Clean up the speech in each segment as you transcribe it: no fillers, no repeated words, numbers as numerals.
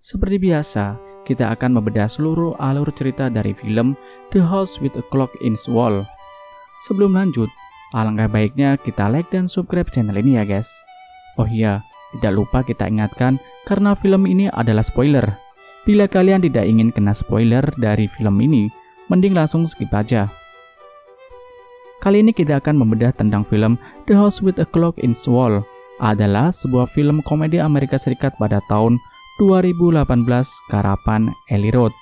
Seperti biasa, kita akan membedah seluruh alur cerita dari film The House with a Clock in its Wall. Sebelum lanjut, alangkah baiknya kita like dan subscribe channel ini ya guys. Oh iya, tidak lupa kita ingatkan karena film ini adalah spoiler. Bila kalian tidak ingin kena spoiler dari film ini, mending langsung skip aja. Kali ini kita akan membedah tentang film The House with a Clock in its Wall. Adalah sebuah film komedi Amerika Serikat pada tahun 2018 karapan Eli Roth.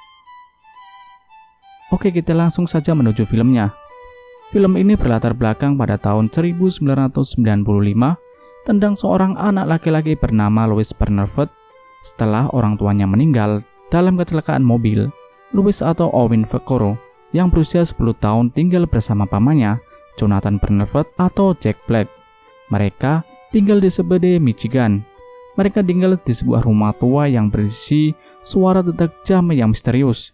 Oke, kita langsung saja menuju filmnya. Film ini berlatar belakang pada tahun 1995 tentang seorang anak laki-laki bernama Louis Penerford. Setelah orang tuanya meninggal dalam kecelakaan mobil, Louis atau Owen Vaccaro yang berusia 10 tahun tinggal bersama pamannya, Jonathan Penerford atau Jack Black. Mereka tinggal di Sebede, Michigan. Mereka tinggal di sebuah rumah tua yang berisi suara detak jam yang misterius.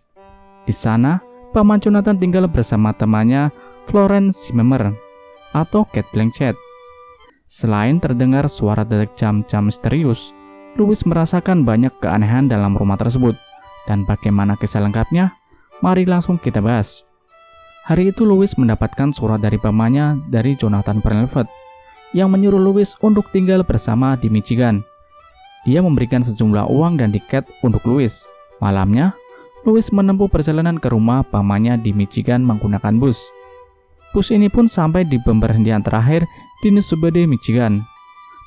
Di sana, paman Jonathan tinggal bersama temannya Florence Zimmer atau Cate Blanchett. Selain terdengar suara detak jam-jam misterius, Louis merasakan banyak keanehan dalam rumah tersebut. Dan bagaimana kisah lengkapnya? Mari langsung kita bahas. Hari itu Louis mendapatkan surat dari pamannya dari Jonathan Penerford yang menyuruh Louis untuk tinggal bersama di Michigan. Dia memberikan sejumlah uang dan tiket untuk Louis. Malamnya, Louis menempuh perjalanan ke rumah pamannya di Michigan menggunakan bus. Bus ini pun sampai di pemberhentian terakhir di Sebede, Michigan.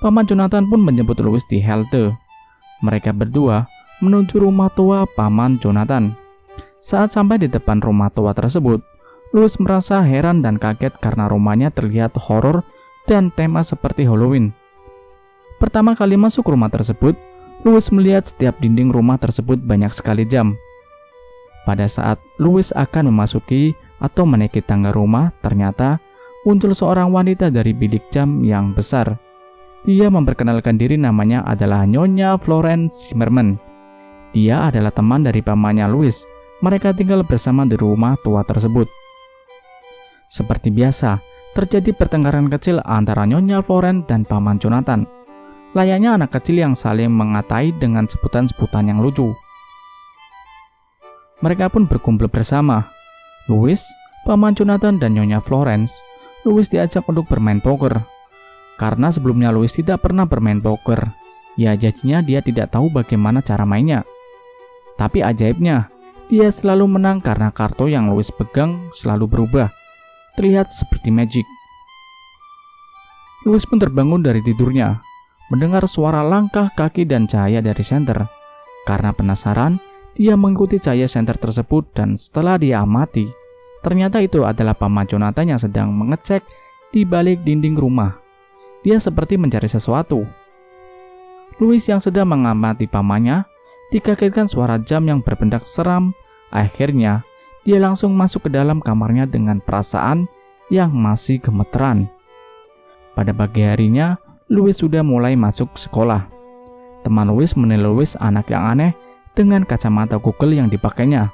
Paman Jonathan pun menjemput Louis di halte. Mereka berdua menuju rumah tua paman Jonathan. Saat sampai di depan rumah tua tersebut, Louis merasa heran dan kaget karena rumahnya terlihat horor dan tema seperti Halloween. Pertama kali masuk rumah tersebut, Louis melihat setiap dinding rumah tersebut banyak sekali jam. Pada saat Louis akan memasuki atau menaiki tangga rumah, ternyata muncul seorang wanita dari bilik jam yang besar. Dia memperkenalkan diri, namanya adalah Nyonya Florence Zimmerman. Dia adalah teman dari pamannya Louis. Mereka tinggal bersama di rumah tua tersebut. Seperti biasa, terjadi pertengkaran kecil antara Nyonya Florence dan paman Jonathan. Layaknya anak kecil yang saling mengatai dengan sebutan-sebutan yang lucu. Mereka pun berkumpul bersama. Louis, paman Jonathan, dan Nyonya Florence. Louis diajak untuk bermain poker. Karena sebelumnya Louis tidak pernah bermain poker. Ya, jadinya dia tidak tahu bagaimana cara mainnya. Tapi ajaibnya, dia selalu menang karena kartu yang Louis pegang selalu berubah. Terlihat seperti magic. Louis pun terbangun dari tidurnya, mendengar suara langkah kaki dan cahaya dari senter. Karena penasaran, dia mengikuti cahaya senter tersebut dan setelah dia amati, ternyata itu adalah paman Jonathan yang sedang mengecek di balik dinding rumah. Dia seperti mencari sesuatu. Louis yang sedang mengamati pamannya, dikagetkan suara jam yang berbentak seram. Akhirnya, dia langsung masuk ke dalam kamarnya dengan perasaan yang masih gemeteran. Pada pagi harinya, Louis sudah mulai masuk sekolah. Teman Louis menilai Louis anak yang aneh dengan kacamata Google yang dipakainya.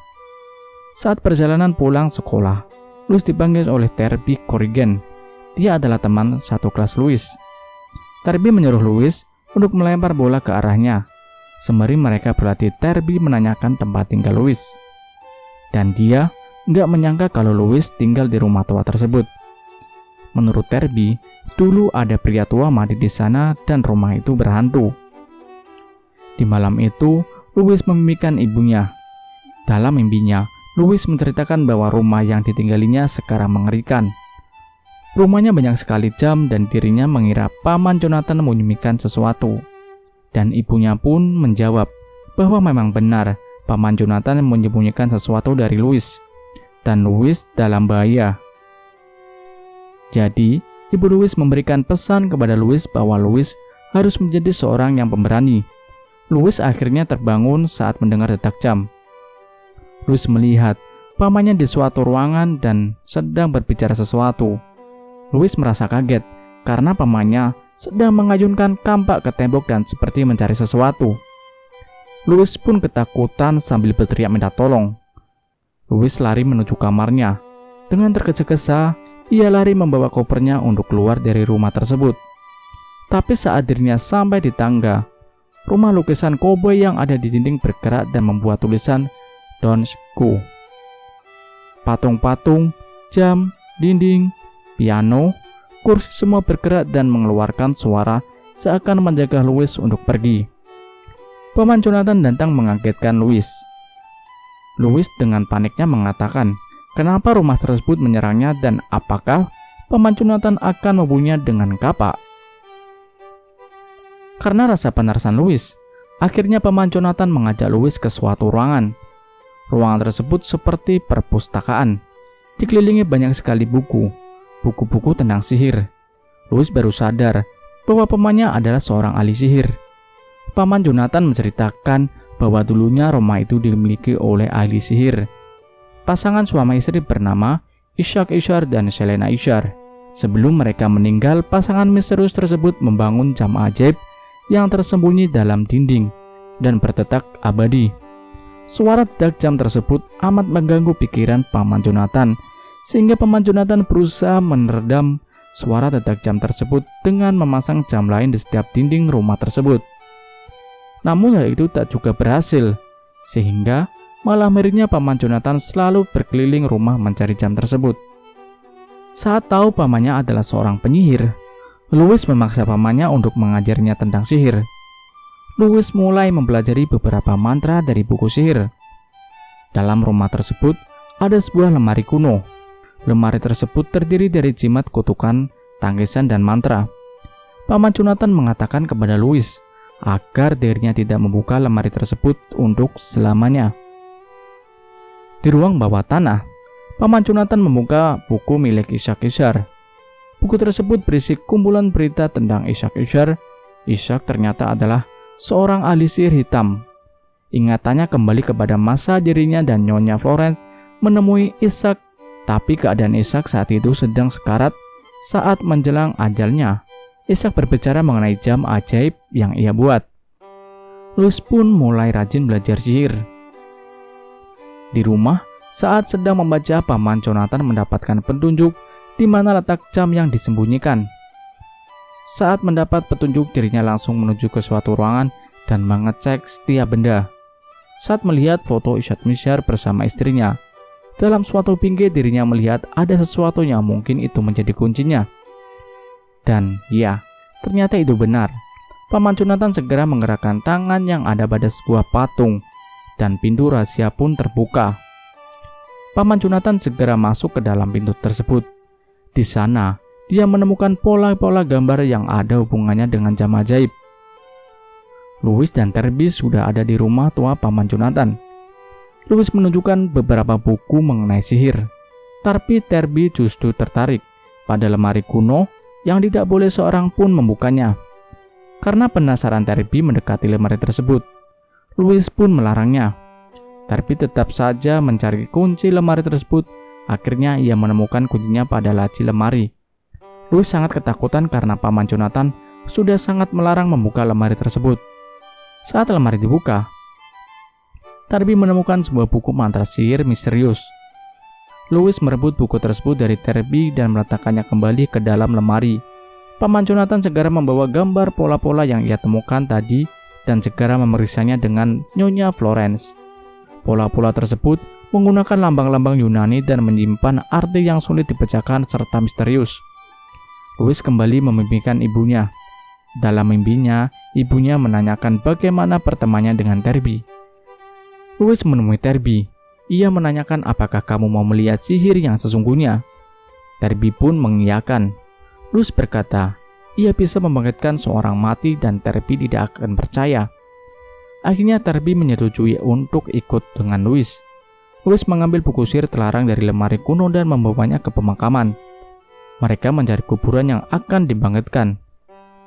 Saat perjalanan pulang sekolah, Louis dipanggil oleh Terby Corrigan. Dia adalah teman satu kelas Louis. Terby menyuruh Louis untuk melempar bola ke arahnya. Sembari mereka berlatih, Terby menanyakan tempat tinggal Louis. Dan dia nggak menyangka kalau Louis tinggal di rumah tua tersebut. Menurut Terby, dulu ada pria tua mati di sana dan rumah itu berhantu. Di malam itu, Louis memimpikan ibunya. Dalam mimpinya, Louis menceritakan bahwa rumah yang ditinggalinya sekarang mengerikan. Rumahnya banyak sekali jam dan dirinya mengira paman Jonathan menyembunyikan sesuatu. Dan ibunya pun menjawab bahwa memang benar paman Jonathan menyembunyikan sesuatu dari Louis. Dan Louis dalam bahaya. Jadi, ibu Louis memberikan pesan kepada Louis bahwa Louis harus menjadi seorang yang pemberani. Louis akhirnya terbangun saat mendengar detak jam. Louis melihat pamannya di suatu ruangan dan sedang berbicara sesuatu. Louis merasa kaget karena pamannya sedang mengayunkan kampak ke tembok dan seperti mencari sesuatu. Louis pun ketakutan sambil berteriak minta tolong. Louis lari menuju kamarnya. Dengan tergesa-gesa, ia lari membawa kopernya untuk keluar dari rumah tersebut. Tapi saat dirinya sampai di tangga, rumah lukisan koboi yang ada di dinding bergerak dan membuat tulisan "Don't Go". Patung-patung, jam, dinding, piano, kursi semua bergerak dan mengeluarkan suara seakan menjaga Louis untuk pergi. Paman Jonathan datang mengagetkan Louis. Louis dengan paniknya mengatakan, kenapa rumah tersebut menyerangnya dan apakah Paman Jonathan akan membunuhnya dengan kapak. Karena rasa penarasan Louis, akhirnya Paman Jonathan mengajak Louis ke suatu ruangan. Ruangan tersebut seperti perpustakaan, dikelilingi banyak sekali buku-buku tentang sihir. Louis baru sadar bahwa pamannya adalah seorang ahli sihir. Paman Jonathan menceritakan bahwa dulunya rumah itu dimiliki oleh ahli sihir. Pasangan suami istri bernama Ishak Ishar dan Selena Ishar. Sebelum mereka meninggal, pasangan misterius tersebut membangun jam ajaib yang tersembunyi dalam dinding dan berdetak abadi. Suara detak jam tersebut amat mengganggu pikiran Paman Jonathan, sehingga Paman Jonathan berusaha meredam suara detak jam tersebut dengan memasang jam lain di setiap dinding rumah tersebut. Namun hal itu tak juga berhasil, sehingga malah mirisnya Paman Jonathan selalu berkeliling rumah mencari jam tersebut. Saat tahu pamannya adalah seorang penyihir, Louis memaksa pamannya untuk mengajarnya tentang sihir. Louis mulai mempelajari beberapa mantra dari buku sihir. Dalam rumah tersebut ada sebuah lemari kuno. Lemari tersebut terdiri dari jimat kutukan, tangkisan, dan mantra. Paman Jonathan mengatakan kepada Louis agar dirinya tidak membuka lemari tersebut untuk selamanya. Di ruang bawah tanah, Paman Jonathan membuka buku milik Ishak Ishar. Buku tersebut berisi kumpulan berita tentang Ishak Ishar. Ishak ternyata adalah seorang ahli sihir hitam. Ingatannya kembali kepada masa dirinya dan Nyonya Florence menemui Ishak, tapi keadaan Ishak saat itu sedang sekarat saat menjelang ajalnya. Ishak berbicara mengenai jam ajaib yang ia buat. Louis pun mulai rajin belajar sihir. Di rumah, saat sedang membaca, Paman Jonathan mendapatkan petunjuk di mana letak jam yang disembunyikan. Saat mendapat petunjuk, dirinya langsung menuju ke suatu ruangan dan mengecek setiap benda. Saat melihat foto Ishak Ishar bersama istrinya, dalam suatu pinggir dirinya melihat ada sesuatu yang mungkin itu menjadi kuncinya. Dan ya, ternyata itu benar. Paman Jonathan segera menggerakkan tangan yang ada pada sebuah patung, dan pintu rahasia pun terbuka. Paman Jonathan segera masuk ke dalam pintu tersebut. Di sana, dia menemukan pola-pola gambar yang ada hubungannya dengan jam ajaib. Louis dan Terby sudah ada di rumah tua Paman Jonathan. Louis menunjukkan beberapa buku mengenai sihir, tapi Terby justru tertarik pada lemari kuno yang tidak boleh seorang pun membukanya. Karena penasaran, Terby mendekati lemari tersebut. Louis pun melarangnya. Terby tetap saja mencari kunci lemari tersebut. Akhirnya ia menemukan kuncinya pada laci lemari. Louis sangat ketakutan karena Paman Jonathan sudah sangat melarang membuka lemari tersebut. Saat lemari dibuka, Terby menemukan sebuah buku mantra sihir misterius. Louis merebut buku tersebut dari Terby dan meletakkannya kembali ke dalam lemari. Paman Jonathan segera membawa gambar pola-pola yang ia temukan tadi dan segera memeriksanya dengan Nyonya Florence. Pola-pola tersebut menggunakan lambang-lambang Yunani dan menyimpan arti yang sulit dipecahkan serta misterius. Louis kembali memimpikan ibunya. Dalam mimpinya, ibunya menanyakan bagaimana pertemanannya dengan Terby. Louis menemui Terby. Ia menanyakan apakah kamu mau melihat sihir yang sesungguhnya. Terby pun mengiyakan. Louis berkata, ia bisa membangkitkan seorang mati dan Terby tidak akan percaya. Akhirnya Terby menyetujui untuk ikut dengan Louis. Louis mengambil buku sihir terlarang dari lemari kuno dan membawanya ke pemakaman. Mereka mencari kuburan yang akan dibangkitkan.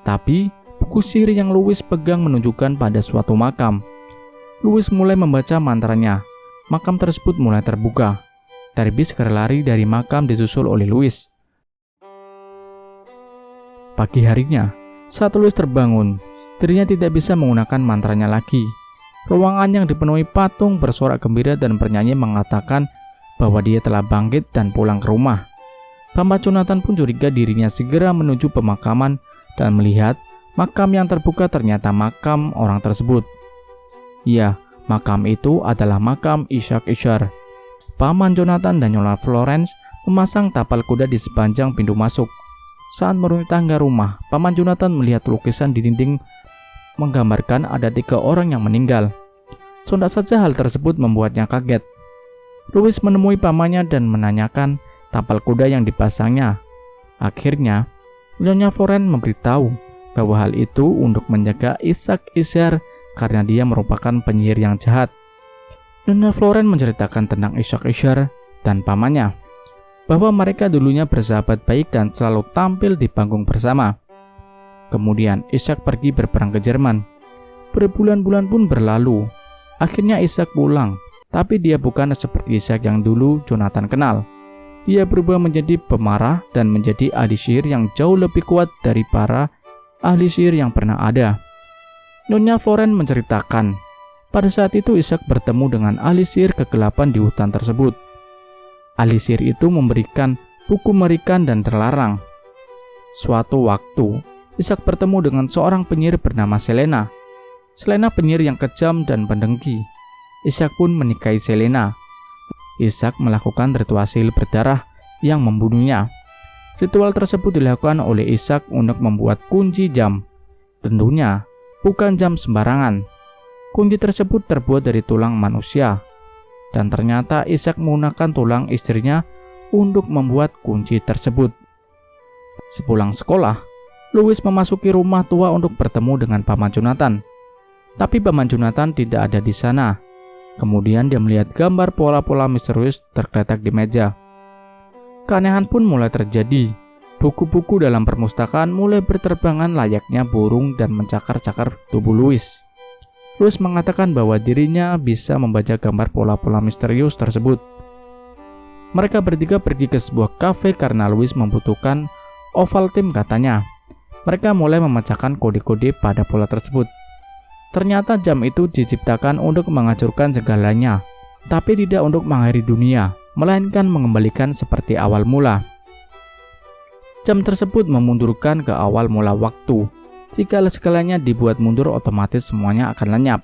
Tapi, buku sihir yang Louis pegang menunjukkan pada suatu makam. Louis mulai membaca mantranya. Makam tersebut mulai terbuka. Terby segera lari dari makam disusul oleh Louis. Pagi harinya, saat Louis terbangun, dirinya tidak bisa menggunakan mantranya lagi. Ruangan yang dipenuhi patung bersorak gembira dan bernyanyi mengatakan bahwa dia telah bangkit dan pulang ke rumah. Paman Jonathan pun curiga dirinya segera menuju pemakaman dan melihat makam yang terbuka ternyata makam orang tersebut. Ya, makam itu adalah makam Ishak Ishar. Paman Jonathan dan Nyonya Florence memasang tapal kuda di sepanjang pintu masuk. Saat menuruni tangga rumah, Paman Jonathan melihat lukisan di dinding menggambarkan ada 3 orang yang meninggal. Sontak saja hal tersebut membuatnya kaget. Louis menemui pamannya dan menanyakan tapal kuda yang dipasangnya. Akhirnya, Nyonya Florence memberitahu bahwa hal itu untuk menjaga Ishak Ishar karena dia merupakan penyihir yang jahat. Nyonya Florence menceritakan tentang Ishak Ishar dan pamannya, bahwa mereka dulunya bersahabat baik dan selalu tampil di panggung bersama. Kemudian Ishak pergi berperang ke Jerman. Berbulan-bulan pun berlalu. Akhirnya Ishak pulang, tapi dia bukan seperti Ishak yang dulu Jonathan kenal. Dia berubah menjadi pemarah dan menjadi ahli sihir yang jauh lebih kuat dari para ahli sihir yang pernah ada. Nyonya Florence menceritakan, pada saat itu Ishak bertemu dengan ahli sihir kegelapan di hutan tersebut. Ahli sihir itu memberikan buku mengerikan dan terlarang. Suatu waktu, Ishak bertemu dengan seorang penyihir bernama Selena. Selena penyihir yang kejam dan pendengki. Ishak pun menikahi Selena. Ishak melakukan ritual sihir berdarah yang membunuhnya. Ritual tersebut dilakukan oleh Ishak untuk membuat kunci jam. Tentunya bukan jam sembarangan. Kunci tersebut terbuat dari tulang manusia. Dan ternyata Ishak menggunakan tulang istrinya untuk membuat kunci tersebut. Sepulang sekolah, Louis memasuki rumah tua untuk bertemu dengan Paman Jonathan. Tapi Paman Jonathan tidak ada di sana. Kemudian dia melihat gambar pola-pola misterius tergeletak di meja. Keanehan pun mulai terjadi. Buku-buku dalam perpustakaan mulai berterbangan layaknya burung dan mencakar-cakar tubuh Louis. Louis mengatakan bahwa dirinya bisa membaca gambar pola-pola misterius tersebut. Mereka bertiga pergi ke sebuah kafe karena Louis membutuhkan Ovaltine katanya. Mereka mulai memecahkan kode-kode pada pola tersebut. Ternyata jam itu diciptakan untuk menghancurkan segalanya, tapi tidak untuk mengakhiri dunia, melainkan mengembalikan seperti awal mula. Jam tersebut memundurkan ke awal mula waktu. Jika segalanya dibuat mundur, otomatis semuanya akan lenyap.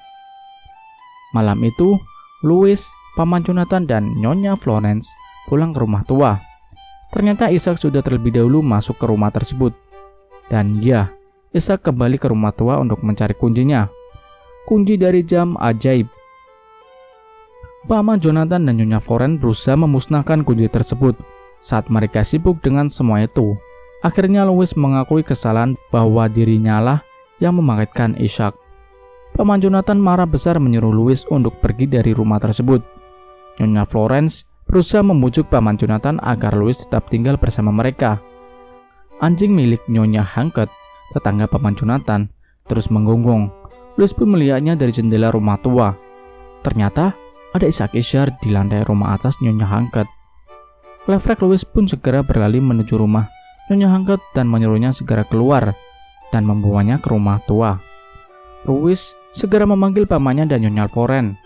Malam itu, Louis, Paman Jonathan, dan Nyonya Florence pulang ke rumah tua. Ternyata Ishak sudah terlebih dahulu masuk ke rumah tersebut. Dan ya, Ishak kembali ke rumah tua untuk mencari kuncinya. Kunci dari jam ajaib. Paman Jonathan dan Nyonya Florence berusaha memusnahkan kunci tersebut. Saat mereka sibuk dengan semua itu, akhirnya Louis mengakui kesalahan bahwa dirinya lah yang membangkitkan Ishak. Paman Jonathan marah besar menyuruh Louis untuk pergi dari rumah tersebut. Nyonya Florence berusaha membujuk Paman Jonathan agar Louis tetap tinggal bersama mereka. Anjing milik Nyonya Hanket, tetangga Paman Jonathan, terus menggonggong. Louis pun melihatnya dari jendela rumah tua. Ternyata ada Ishak Ishar di lantai rumah atas Nyonya Hanket. Lefrek Louis pun segera berlari menuju rumah Nyonya Hanket dan menyuruhnya segera keluar dan membawanya ke rumah tua. Louis segera memanggil pamannya dan Nyonya Florence.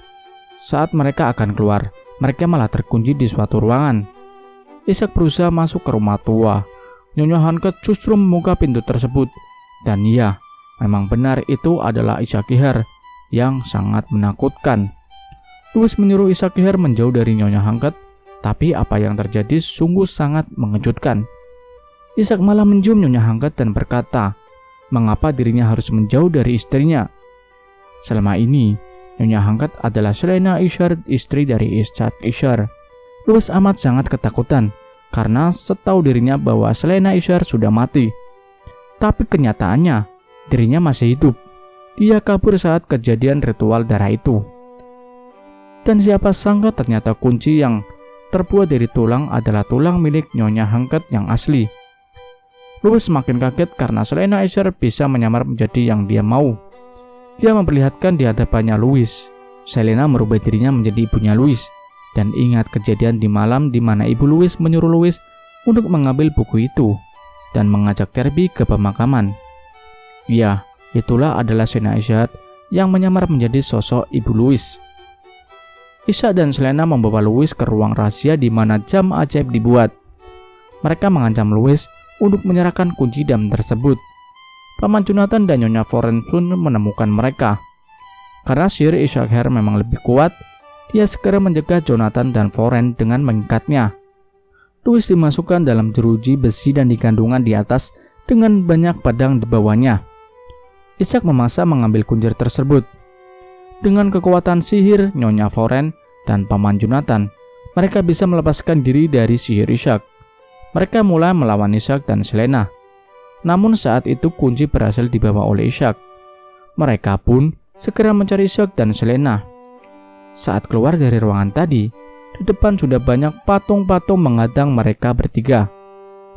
Saat mereka akan keluar, mereka malah terkunci di suatu ruangan. Ishak berusaha masuk ke rumah tua. Nyonya Hanket justru membuka pintu tersebut. Dan iya, memang benar itu adalah Ishak Ishar yang sangat menakutkan. Louis menyuruh Ishak Ishar menjauh dari Nyonya Hanket, tapi apa yang terjadi sungguh sangat mengejutkan. Ishak malah mencium Nyonya Hanket dan berkata, mengapa dirinya harus menjauh dari istrinya? Selama ini, Nyonya Hanket adalah Selena Ishar, istri dari Ishak Ishar. Louis amat sangat ketakutan karena setahu dirinya bahwa Selena Ishar sudah mati. Tapi kenyataannya, dirinya masih hidup. Dia kabur saat kejadian ritual darah itu. Dan siapa sangka ternyata kunci yang terbuat dari tulang adalah tulang milik Nyonya Hanket yang asli. Louis semakin kaget karena Selena Ishar bisa menyamar menjadi yang dia mau. Dia memperlihatkan di hadapannya Louis. Selena merubah dirinya menjadi ibunya Louis dan ingat kejadian di malam di mana ibu Louis menyuruh Louis untuk mengambil buku itu dan mengajak Kirby ke pemakaman. Ya, itulah adalah Selena Ishar yang menyamar menjadi sosok ibu Louis. Ishak dan Selena membawa Louis ke ruang rahasia di mana jam ajaib dibuat. Mereka mengancam Louis untuk menyerahkan kunci jam tersebut. Paman Jonathan dan Nyonya Florence pun menemukan mereka. Karena sihir Issachar memang lebih kuat, dia segera mencegah Jonathan dan Florence dengan mengikatnya. Louis dimasukkan dalam jeruji besi dan digantungkan di atas dengan banyak pedang di bawahnya. Ishak memaksa mengambil kunci tersebut. Dengan kekuatan sihir Nyonya Florence dan Paman Jonathan, mereka bisa melepaskan diri dari sihir Ishak. Mereka mulai melawan Ishak dan Selena. Namun saat itu kunci berhasil dibawa oleh Ishak. Mereka pun segera mencari Ishak dan Selena. Saat keluar dari ruangan tadi, di depan sudah banyak patung-patung menghadang mereka bertiga.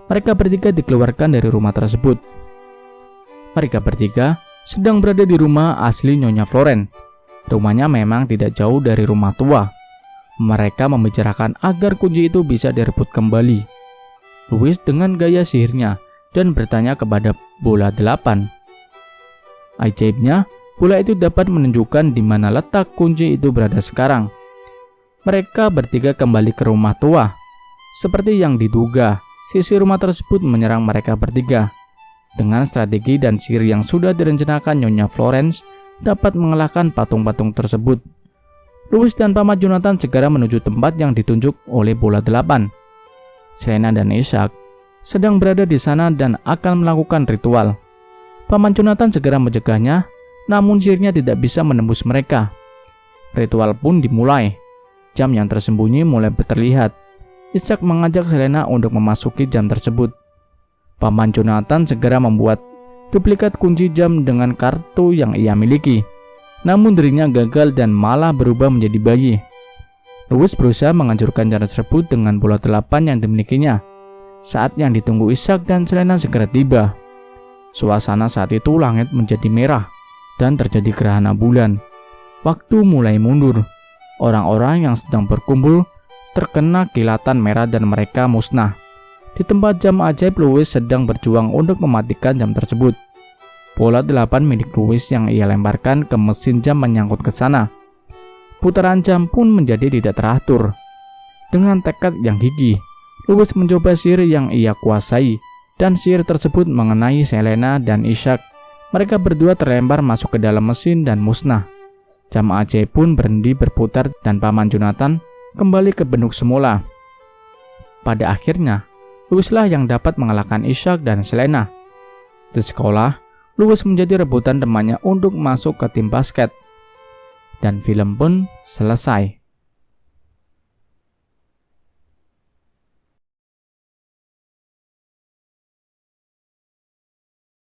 Mereka bertiga dikeluarkan dari rumah tersebut. Mereka bertiga sedang berada di rumah asli Nyonya Florence. Rumahnya memang tidak jauh dari rumah tua. Mereka membicarakan agar kunci itu bisa direbut kembali. Louis dengan gaya sihirnya dan bertanya kepada bola 8. Ajaibnya, bola itu dapat menunjukkan di mana letak kunci itu berada sekarang. Mereka bertiga kembali ke rumah tua. Seperti yang diduga, sisi rumah tersebut menyerang mereka bertiga. Dengan strategi dan sihir yang sudah direncanakan, Nyonya Florence dapat mengalahkan patung-patung tersebut. Louis dan Paman Jonathan segera menuju tempat yang ditunjuk oleh bola 8. Selena dan Ishak sedang berada di sana dan akan melakukan ritual. Paman Jonathan segera mencegahnya, namun sihirnya tidak bisa menembus mereka. Ritual pun dimulai. Jam yang tersembunyi mulai terlihat. Ishak mengajak Selena untuk memasuki jam tersebut. Paman Jonathan segera membuat duplikat kunci jam dengan kartu yang ia miliki. Namun dirinya gagal dan malah berubah menjadi bayi. Louis berusaha menghancurkan jam tersebut dengan bola 8 yang dimilikinya. Saat yang ditunggu Ishak dan Selena segera tiba. Suasana saat itu langit menjadi merah dan terjadi gerhana bulan. Waktu mulai mundur. Orang-orang yang sedang berkumpul terkena kilatan merah dan mereka musnah. Di tempat jam ajaib, Louis sedang berjuang untuk mematikan jam tersebut. Bola 8 milik Louis yang ia lemparkan ke mesin jam menyangkut ke sana. Putaran jam pun menjadi tidak teratur. Dengan tekad yang gigih, Louis mencoba sihir yang ia kuasai, dan sihir tersebut mengenai Selena dan Ishak. Mereka berdua terlempar masuk ke dalam mesin dan musnah. Jam ajaib pun berhenti berputar dan Paman Jonathan kembali ke bentuk semula. Pada akhirnya, Louislah yang dapat mengalahkan Ishak dan Selena. Di sekolah, Louis menjadi rebutan temannya untuk masuk ke tim basket. Dan film pun selesai.